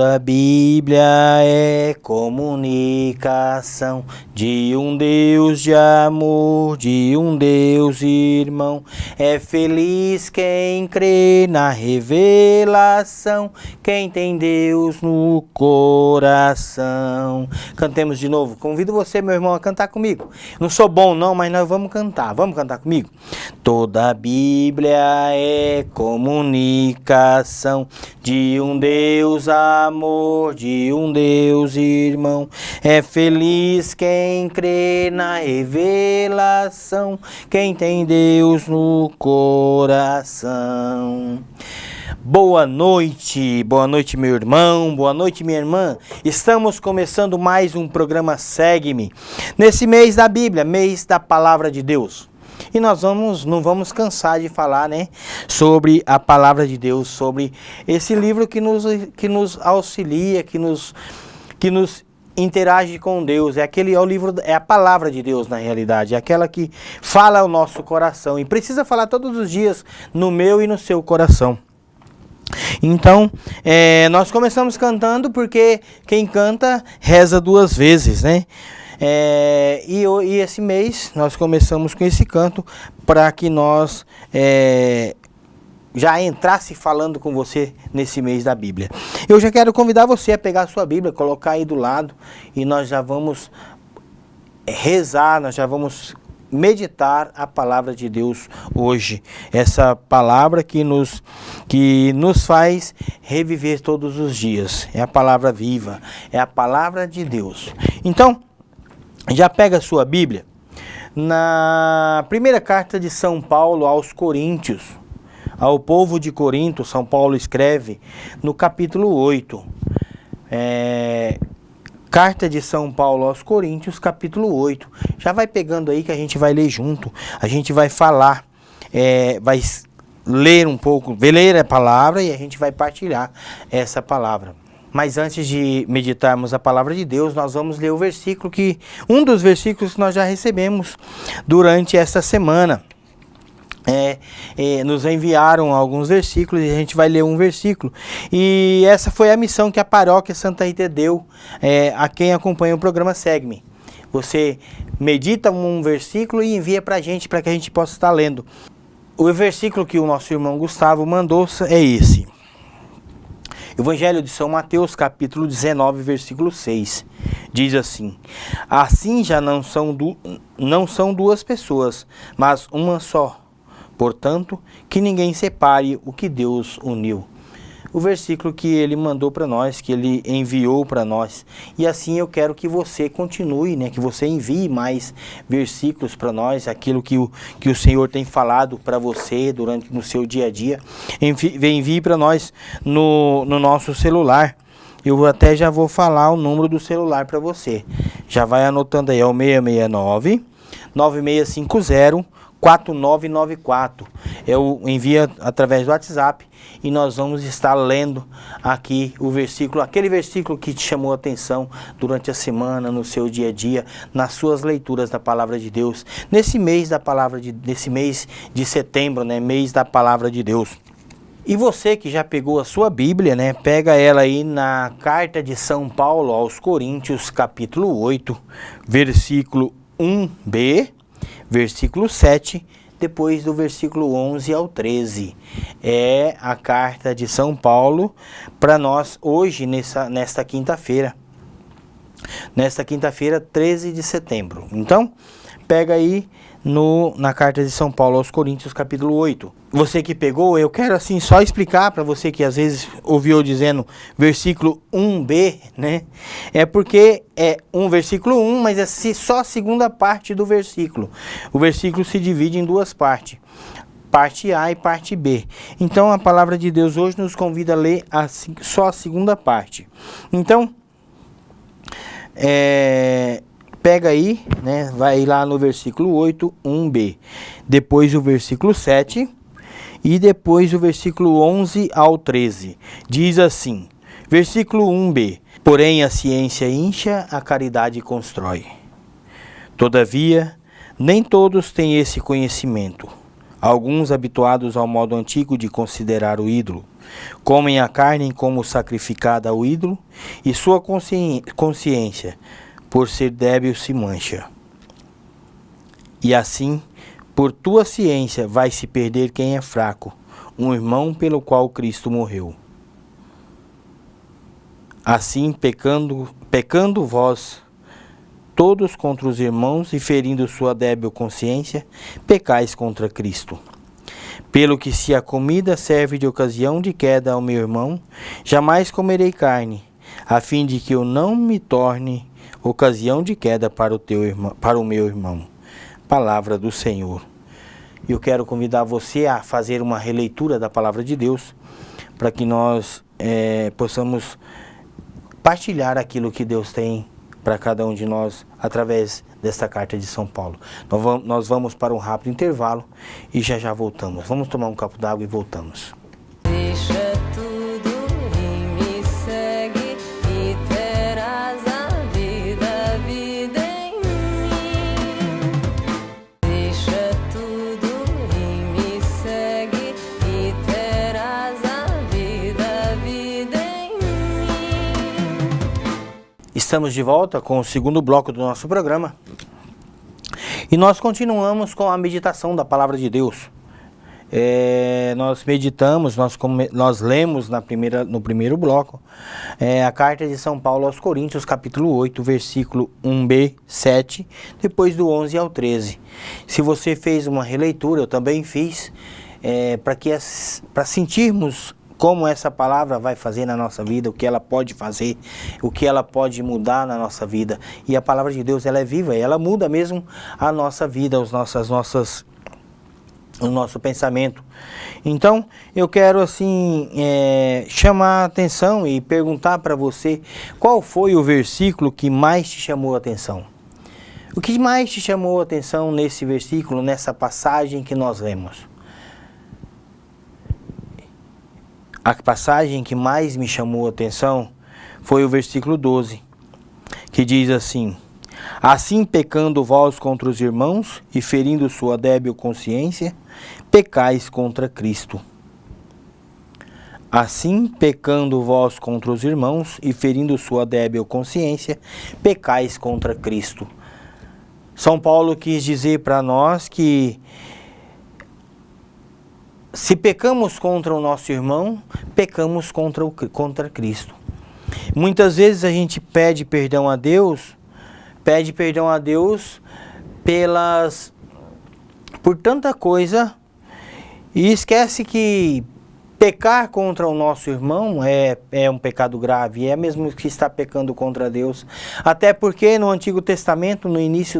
Toda a Bíblia é comunicação de um Deus de amor, de um Deus irmão. É feliz quem crê na revelação, quem tem Deus no coração. Cantemos de novo. Convido você, meu irmão, a cantar comigo. Não sou bom não, mas nós vamos cantar. Vamos cantar comigo? Toda a Bíblia é comunicação de um Deus amor, de um Deus irmão. É feliz quem crê na revelação, quem tem Deus no coração. Boa noite, meu irmão, boa noite, minha irmã. Estamos começando mais um programa Segue-me, nesse mês da Bíblia, mês da Palavra de Deus. E nós não vamos cansar de falar, né, sobre a Palavra de Deus, sobre esse livro que nos auxilia, que nos interage com Deus. É o livro, é a Palavra de Deus, na realidade, é aquela que fala ao nosso coração e precisa falar todos os dias no meu e no seu coração. Então, nós começamos cantando porque quem canta reza duas vezes, né? E esse mês nós começamos com esse canto para que nós já entrasse falando com você nesse mês da Bíblia. Eu já quero convidar você a pegar a sua Bíblia, colocar aí do lado e nós já vamos rezar, nós já vamos meditar a palavra de Deus hoje. Essa palavra que nos faz reviver todos os dias. É a palavra viva, é a palavra de Deus. Então, já pega a sua Bíblia, na primeira carta de São Paulo aos Coríntios, ao povo de Corinto, São Paulo escreve no capítulo 8, carta de São Paulo aos Coríntios, capítulo 8, já vai pegando aí que a gente vai ler junto, a gente vai falar, vai ler um pouco, ler a palavra e a gente vai partilhar essa palavra. Mas antes de meditarmos a palavra de Deus, nós vamos ler um dos versículos que nós já recebemos durante esta semana. Nos enviaram alguns versículos e a gente vai ler um versículo. E essa foi a missão que a Paróquia Santa Rita deu a quem acompanha o programa Segue-me. Você medita um versículo e envia para a gente, para que a gente possa estar lendo. O versículo que o nosso irmão Gustavo mandou é esse. Evangelho de São Mateus, capítulo 19, versículo 6, diz assim: assim já não são duas pessoas, mas uma só. Portanto, que ninguém separe o que Deus uniu. O versículo que ele mandou para nós, que ele enviou para nós. E assim eu quero que você continue, né? Que você envie mais versículos para nós, aquilo que o Senhor tem falado para você no seu dia a dia. Envie para nós no nosso celular. Eu até já vou falar o número do celular para você. Já vai anotando aí, é o 669 9650 4994. Eu envio através do WhatsApp e nós vamos estar lendo aqui o versículo, aquele versículo que te chamou a atenção durante a semana, no seu dia a dia, nas suas leituras da palavra de Deus, nesse mês de setembro, né, mês da palavra de Deus. E você que já pegou a sua Bíblia, né, pega ela aí na carta de São Paulo aos Coríntios, capítulo 8, versículo 1b, versículo 7, depois do versículo 11 ao 13. É a carta de São Paulo para nós hoje, nesta quinta-feira. Nesta quinta-feira, 13 de setembro. Então, pega aí na carta de São Paulo aos Coríntios, capítulo 8. Você que pegou, eu quero assim só explicar para você que às vezes ouviu dizendo versículo 1b, né? É porque é um versículo 1, mas é só a segunda parte do versículo. O versículo se divide em duas partes. Parte A e parte B. Então a palavra de Deus hoje nos convida a ler só a segunda parte. Então, pega aí, né? Vai lá no versículo 8, 1b. Depois o versículo 7 e depois o versículo 11 ao 13. Diz assim, versículo 1b. Porém a ciência incha, a caridade constrói. Todavia, nem todos têm esse conhecimento. Alguns, habituados ao modo antigo de considerar o ídolo, Comem a carne como sacrificada ao ídolo, e sua consciência, por ser débil, se mancha. E assim, por tua ciência, vai se perder quem é fraco, um irmão pelo qual Cristo morreu. Assim, pecando vós todos contra os irmãos e ferindo sua débil consciência, pecais contra Cristo. Pelo que se a comida serve de ocasião de queda ao meu irmão, jamais comerei carne, a fim de que eu não me torne ocasião de queda para o meu irmão. Palavra do Senhor. Eu quero convidar você a fazer uma releitura da Palavra de Deus, para que nós possamos partilhar aquilo que Deus tem para cada um de nós através desta carta de São Paulo. Nós vamos para um rápido intervalo e já voltamos. Vamos tomar um copo d'água e voltamos. Deixa tudo e me segue e terás a vida em mim. Deixa tudo e me segue e terás a vida em mim. Estamos de volta com o segundo bloco do nosso programa e nós continuamos com a meditação da Palavra de Deus. Nós meditamos, nós lemos no primeiro bloco a carta de São Paulo aos Coríntios, capítulo 8, versículo 1b, 7, depois do 11 ao 13. Se você fez uma releitura, eu também fiz, para sentirmos como essa palavra vai fazer na nossa vida, o que ela pode fazer, o que ela pode mudar na nossa vida. E a palavra de Deus, ela é viva, e ela muda mesmo a nossa vida, o nosso pensamento. Então, eu quero assim chamar a atenção e perguntar para você, qual foi o versículo que mais te chamou a atenção? O que mais te chamou a atenção nesse versículo, nessa passagem que nós lemos? A passagem que mais me chamou a atenção foi o versículo 12, que diz assim: assim, pecando vós contra os irmãos e ferindo sua débil consciência, pecais contra Cristo. Assim, pecando vós contra os irmãos e ferindo sua débil consciência, pecais contra Cristo. São Paulo quis dizer para nós que se pecamos contra o nosso irmão, pecamos contra Cristo. Muitas vezes a gente pede perdão a Deus por tanta coisa e esquece que pecar contra o nosso irmão é um pecado grave, é mesmo que está pecando contra Deus. Até porque no Antigo Testamento, no início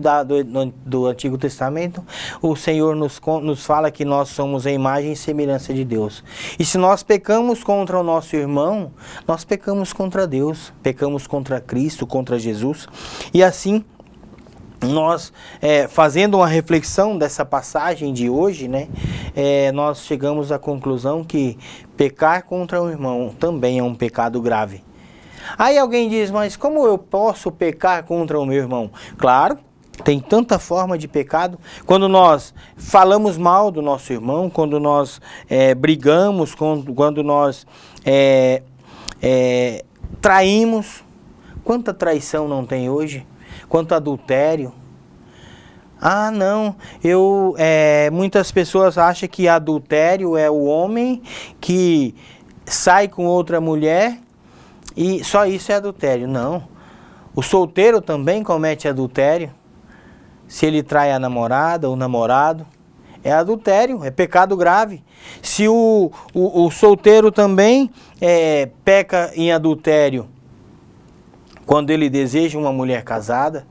do Antigo Testamento, o Senhor nos fala que nós somos a imagem e semelhança de Deus. E se nós pecamos contra o nosso irmão, nós pecamos contra Deus, pecamos contra Cristo, contra Jesus. E assim, nós, fazendo uma reflexão dessa passagem de hoje, nós chegamos à conclusão que pecar contra o irmão também é um pecado grave. Aí alguém diz, mas como eu posso pecar contra o meu irmão? Claro, tem tanta forma de pecado. Quando nós falamos mal do nosso irmão, quando nós brigamos, quando nós traímos. Quanta traição não tem hoje? Quanto adultério. Ah, não, muitas pessoas acham que adultério é o homem que sai com outra mulher e só isso é adultério. Não, o solteiro também comete adultério. Se ele trai a namorada ou o namorado, é adultério, é pecado grave. Se o solteiro também peca em adultério, quando ele deseja uma mulher casada,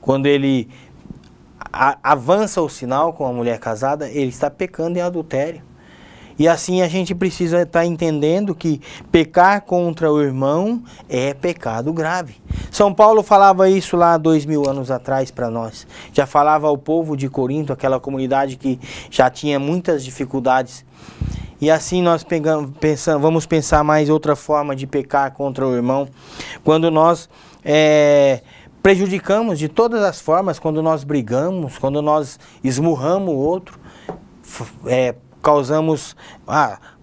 quando ele avança o sinal com a mulher casada, ele está pecando em adultério. E assim a gente precisa estar entendendo que pecar contra o irmão é pecado grave. São Paulo falava isso lá 2000 anos atrás para nós. Já falava ao povo de Corinto, aquela comunidade que já tinha muitas dificuldades. E assim nós vamos pensar mais outra forma de pecar contra o irmão. Quando nós prejudicamos de todas as formas, quando nós brigamos, quando nós esmurramos o outro, causamos...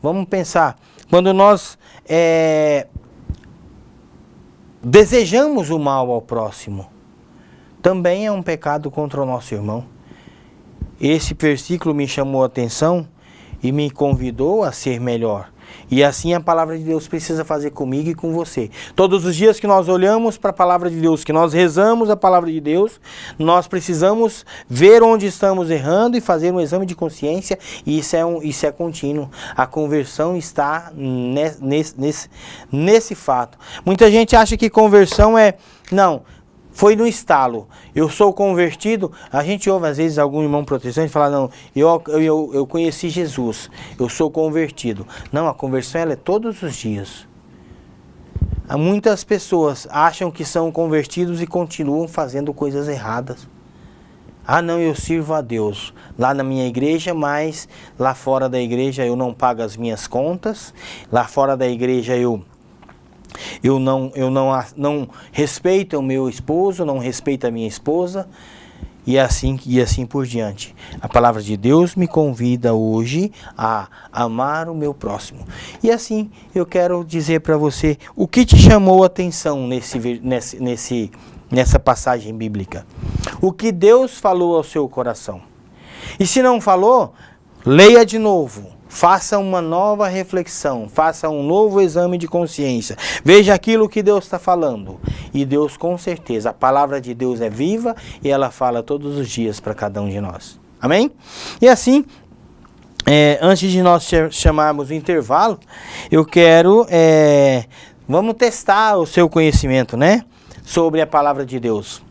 vamos pensar, quando nós desejamos o mal ao próximo, também é um pecado contra o nosso irmão. Esse versículo me chamou a atenção e me convidou a ser melhor. E assim a palavra de Deus precisa fazer comigo e com você. Todos os dias que nós olhamos para a palavra de Deus, que nós rezamos a palavra de Deus, nós precisamos ver onde estamos errando e fazer um exame de consciência. E isso é contínuo. A conversão está nesse fato. Muita gente acha que conversão foi no estalo. Eu sou convertido. A gente ouve às vezes algum irmão protestante falar, não, eu conheci Jesus, eu sou convertido. Não, a conversão ela é todos os dias. Muitas pessoas acham que são convertidos e continuam fazendo coisas erradas. Ah, não, eu sirvo a Deus lá na minha igreja, mas lá fora da igreja eu não pago as minhas contas. Lá fora da igreja eu não respeito o meu esposo, não respeito a minha esposa, e assim por diante. A palavra de Deus me convida hoje a amar o meu próximo. E assim eu quero dizer para você o que te chamou a atenção nessa passagem bíblica. O que Deus falou ao seu coração. E se não falou, leia de novo. Faça uma nova reflexão, faça um novo exame de consciência. Veja aquilo que Deus está falando. E Deus, com certeza, a palavra de Deus é viva e ela fala todos os dias para cada um de nós. Amém? E assim, antes de nós chamarmos o intervalo, eu quero, vamos testar o seu conhecimento, né? Sobre a palavra de Deus.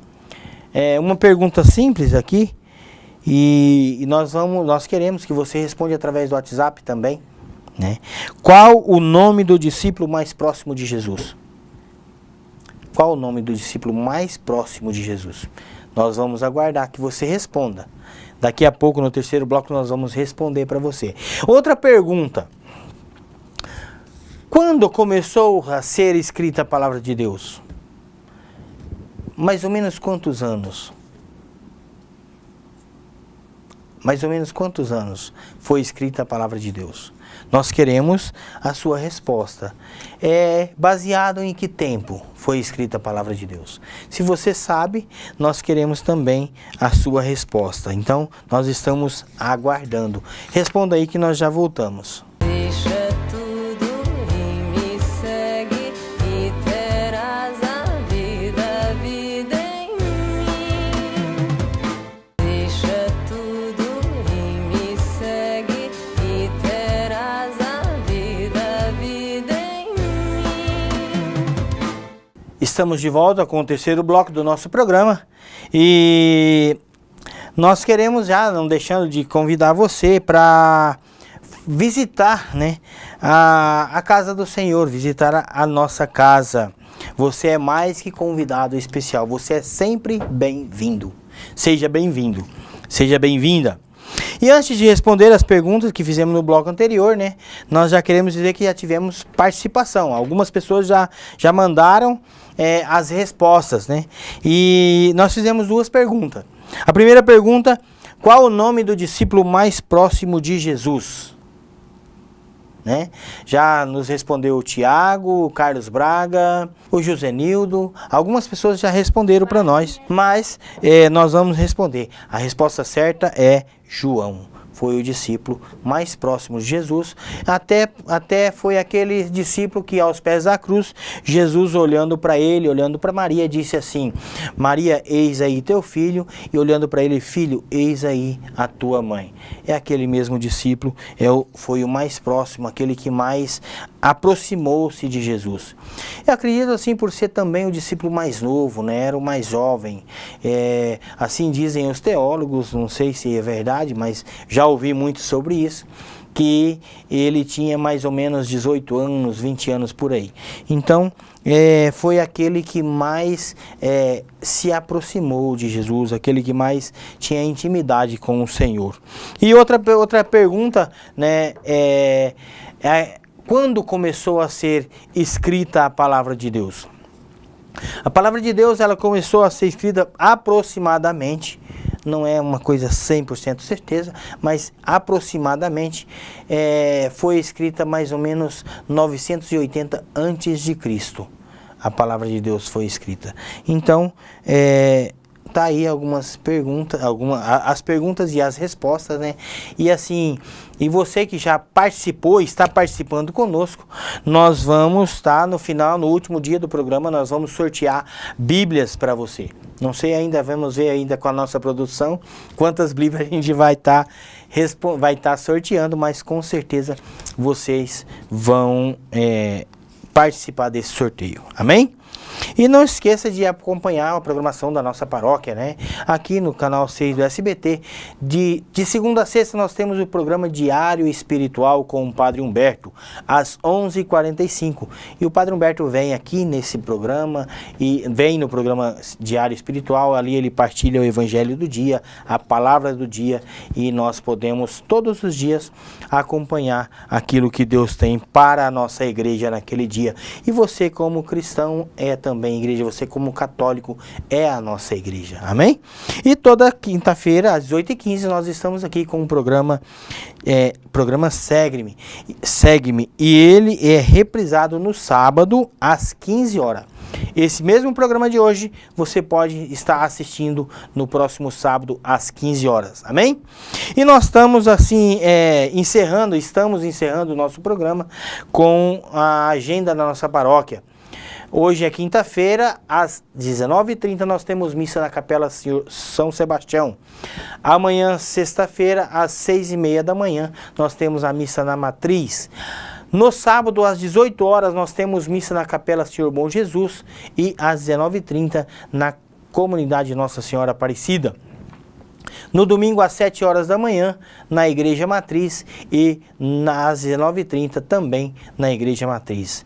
Uma pergunta simples aqui. E nós queremos que você responda através do WhatsApp também, né? Qual o nome do discípulo mais próximo de Jesus? Qual o nome do discípulo mais próximo de Jesus? Nós vamos aguardar que você responda. Daqui a pouco, no terceiro bloco, nós vamos responder para você. Outra pergunta. Quando começou a ser escrita a palavra de Deus? Mais ou menos quantos anos? Mais ou menos quantos anos foi escrita a palavra de Deus? Nós queremos a sua resposta. Baseado em que tempo foi escrita a palavra de Deus? Se você sabe, nós queremos também a sua resposta. Então, nós estamos aguardando. Responda aí que nós já voltamos. Deixa tudo e me segue e terás a vida em mim. Deixa tudo e me segue e terás a vida em mim. Estamos de volta com o terceiro bloco do nosso programa e nós queremos já, não deixando de convidar você para visitar, né, a casa do Senhor, visitar a nossa casa. Você é mais que convidado especial, você é sempre bem-vindo. Seja bem-vindo, seja bem-vinda. E antes de responder as perguntas que fizemos no bloco anterior, né, nós já queremos dizer que já tivemos participação. Algumas pessoas já mandaram as respostas, né? E nós fizemos duas perguntas. A primeira pergunta: qual o nome do discípulo mais próximo de Jesus? Né? Já nos respondeu o Tiago, o Carlos Braga, o Josenildo. Algumas pessoas já responderam para nós, mas nós vamos responder. A resposta certa é João. Foi o discípulo mais próximo de Jesus. Até foi aquele discípulo que aos pés da cruz, Jesus olhando para ele, olhando para Maria, disse assim: Maria, eis aí teu filho. E olhando para ele: filho, eis aí a tua mãe. É aquele mesmo discípulo, foi o mais próximo, aquele que mais aproximou-se de Jesus. Eu acredito assim por ser também o discípulo mais novo, né? Era o mais jovem. Assim dizem os teólogos, não sei se é verdade, mas já ouvi muito sobre isso, que ele tinha mais ou menos 18 anos, 20 anos por aí. Então, foi aquele que mais se aproximou de Jesus, aquele que mais tinha intimidade com o Senhor. E outra pergunta, né, quando começou a ser escrita a palavra de Deus? A palavra de Deus, ela começou a ser escrita aproximadamente não é uma coisa 100% certeza, mas aproximadamente foi escrita mais ou menos 980 antes de Cristo. A palavra de Deus foi escrita. Então, tá aí algumas perguntas, as perguntas e as respostas, né? E assim, e você que já participou, está participando conosco, nós vamos estar no final, no último dia do programa, nós vamos sortear Bíblias para você. Não sei ainda, vamos ver ainda com a nossa produção quantas Bíblias a gente vai estar sorteando, mas com certeza vocês vão participar desse sorteio. Amém? E não esqueça de acompanhar a programação da nossa paróquia, né? Aqui no canal 6 do SBT. De segunda a sexta nós temos o programa Diário Espiritual com o Padre Humberto, às 11h45. E o Padre Humberto vem aqui nesse programa, e vem no programa Diário Espiritual, ali ele partilha o Evangelho do dia, a Palavra do dia, e nós podemos todos os dias acompanhar aquilo que Deus tem para a nossa igreja naquele dia. E você como cristão também igreja, você como católico é a nossa igreja, amém? E toda quinta-feira às 18h15 nós estamos aqui com o programa Segue-me, e ele é reprisado no sábado às 15 horas. Esse mesmo programa de hoje você pode estar assistindo no próximo sábado às 15 horas, amém? E nós estamos assim estamos encerrando o nosso programa com a agenda da nossa paróquia. Hoje é quinta-feira, às 19h30 nós temos missa na Capela São Sebastião. Amanhã, sexta-feira, às 6h30 da manhã, nós temos a missa na Matriz. No sábado, às 18 horas, nós temos missa na Capela Senhor Bom Jesus e às 19h30 na Comunidade Nossa Senhora Aparecida. No domingo, às 7 horas da manhã, na Igreja Matriz e às 19h30 também na Igreja Matriz.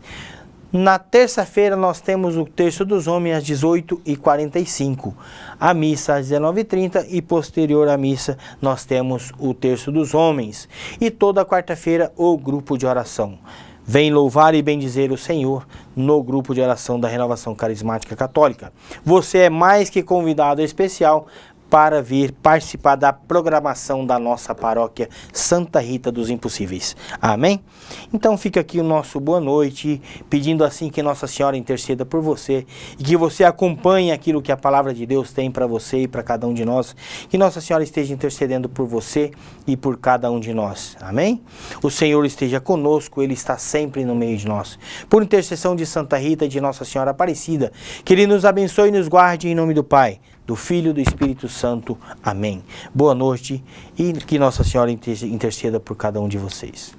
Na terça-feira nós temos o Terço dos Homens às 18h45, a missa às 19h30 e posterior à missa nós temos o Terço dos Homens. E toda quarta-feira o grupo de oração. Vem louvar e bendizer o Senhor no grupo de oração da Renovação Carismática Católica. Você é mais que convidado especial para vir participar da programação da nossa paróquia Santa Rita dos Impossíveis. Amém? Então fica aqui o nosso boa noite, pedindo assim que Nossa Senhora interceda por você e que você acompanhe aquilo que a palavra de Deus tem para você e para cada um de nós. Que Nossa Senhora esteja intercedendo por você e por cada um de nós. Amém? O Senhor esteja conosco, Ele está sempre no meio de nós. Por intercessão de Santa Rita e de Nossa Senhora Aparecida, que Ele nos abençoe e nos guarde em nome do Pai, do Filho e do Espírito Santo. Amém. Boa noite e que Nossa Senhora interceda por cada um de vocês.